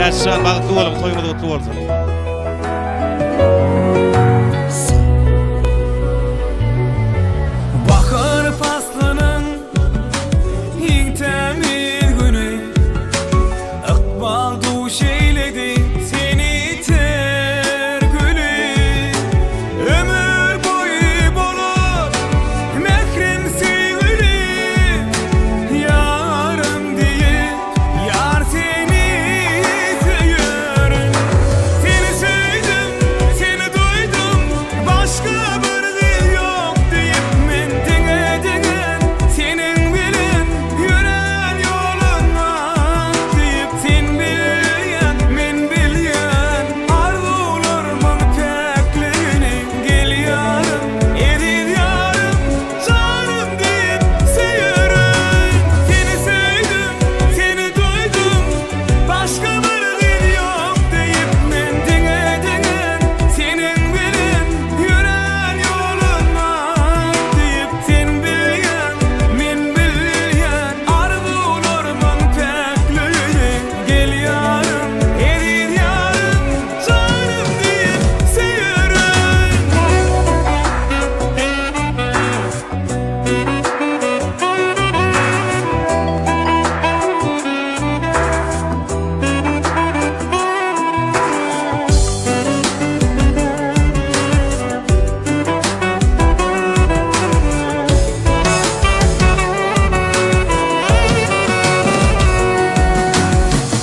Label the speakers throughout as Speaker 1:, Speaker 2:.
Speaker 1: Däşşan bagtly bolup toýumyz gutly bolsun.
Speaker 2: Bahar faslının ilk temiz günü, Iqbal duş eyledi seni ter gülü. Ömür boyu bolup mehrim sevgili, yarım deyip yar seni seviyorum. Seni sevdim, seni duydum, başka bir dil yok deyip men denge senin bilen yürän yoluna deyip sen bilýän men bilýän arzularymyň tekligini gel yarım edil yarım canım deyip seýerim. Seni sevdim, seni duydum, başka bir dil yok deyip men denge senin bilen yürän yoluna deyip sen bilýän men bilýän arzularymyň tekligini gel yarım edil yarım canım deyip seýerim.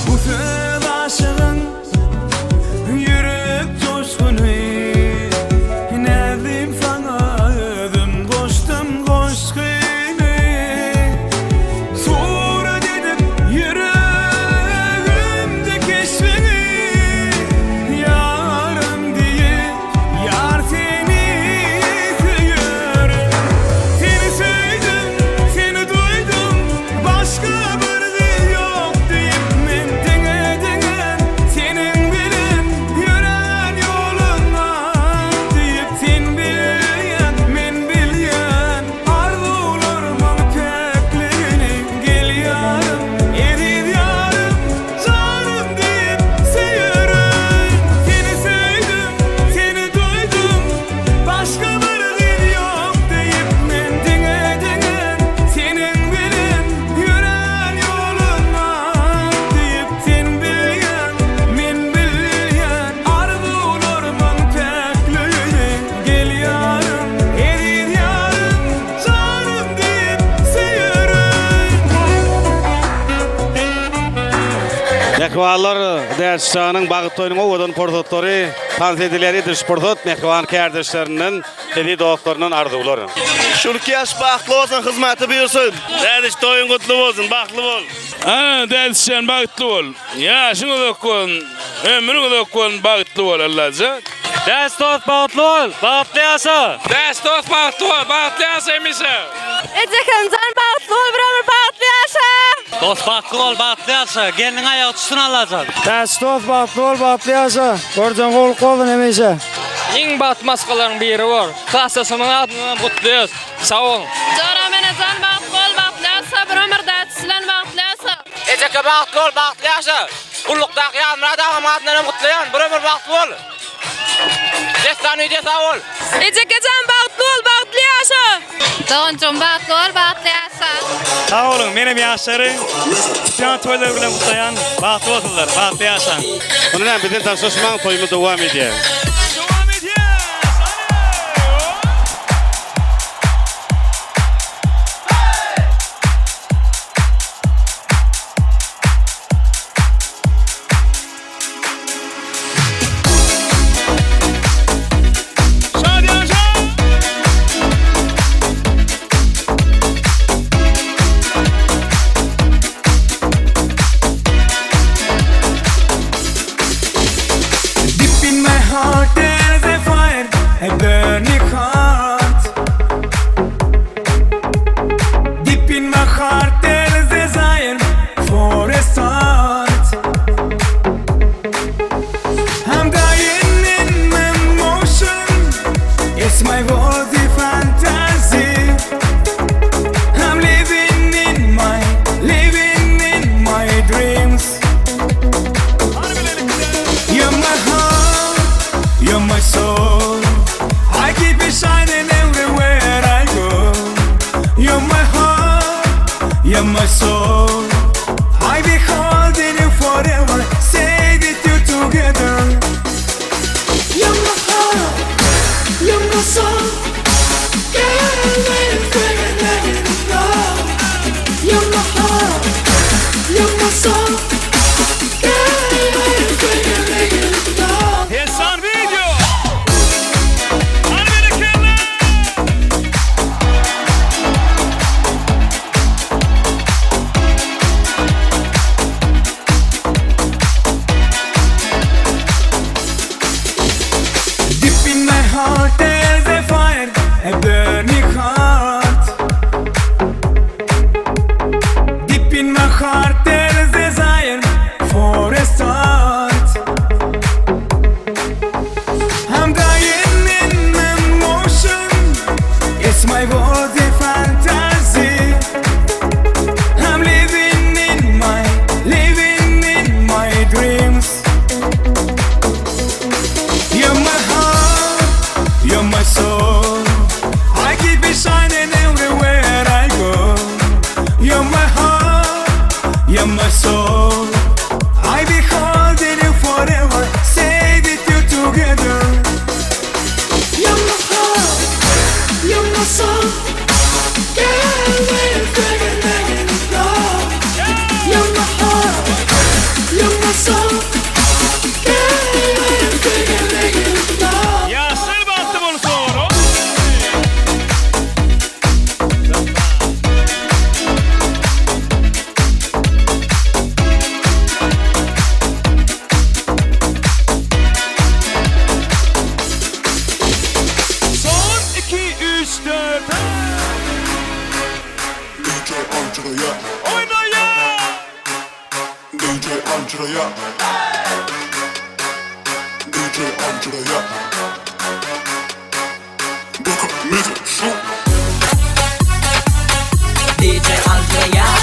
Speaker 2: Bu söz aşığın yürek coşkunu, Nezlim sana özüm koştum koşkunu. Surat edip yüreğimde keşfini, yarım deyip yar seni seviyorum. Seni sevdim, seni duydum, başka bir dil yok deyip men denge senin bilen yürän yoluna deyip sen bilýän men bilýän arzularymyň tekligini gel yarım edil yarım canım deyip seýerim. Seni sevdim, seni duydum, başka bir dil yok deyip men denge senin bilen yürän yoluna deyip sen bilýän men bilýän arzularymyň tekligini gel yarım edil yarım canım deyip seýerim.
Speaker 1: Mehmanlar Däşşanyň bagyt toýunyň owadan portretleri tanzedileri dış portret mehman kardeşlerinden hedi doktorunun arzulary.
Speaker 3: Şurki yaş baklı olsun, hizmeti buyursun.
Speaker 1: Dädiş toýuň gutly bolsun, bakly bol.
Speaker 4: Däşşan bagtly bol. Ýaşyň uzak ömrüň uzak bagtly bol Allah'a.
Speaker 5: Däş dost bagtly bol, bagtly ýaşa.
Speaker 4: Däş dost bagtly bol, bagtly ýaşa emise.
Speaker 6: Ejekencan bagtly bol, bir ömür bagtly ýaşa.
Speaker 5: Dost bagtly bol, bagtly ýaşa. Gelniň aýagy tutsun Allah'a.
Speaker 7: Däş dost bagtly bol, bagtly ýaşa. Görjäň gol golun emese.
Speaker 8: Iň batmaskalaryň biri bar. Klasasynyň adyny gutlaýar. Sag ol.
Speaker 6: Jara mene jan bagtly bol, bagtly ýaşa, bir ömür däçsilen bagtly ýaşa.
Speaker 5: Ejeke bagtly bol, bagtly ýaşa. Ullukdaky ýamradagy madyny gutlaýan bir ömür bagtly bol. Destany de sag ol.
Speaker 6: Ejekenjan bagtly bol, bagtly ýaşa. Doňjum bagtly bol, bagtly ýaşa.
Speaker 7: Sağ olun, benim yaşları can toylar bilen kutlayan bagtly bolsunlar, bagtly ýaşa.
Speaker 1: Bundan bizden tanışmaň toýumy dowam edýär.
Speaker 2: Deep in my heart
Speaker 9: DJ Andrea. DJ Andrea. Book up music show.
Speaker 10: DJ Andrea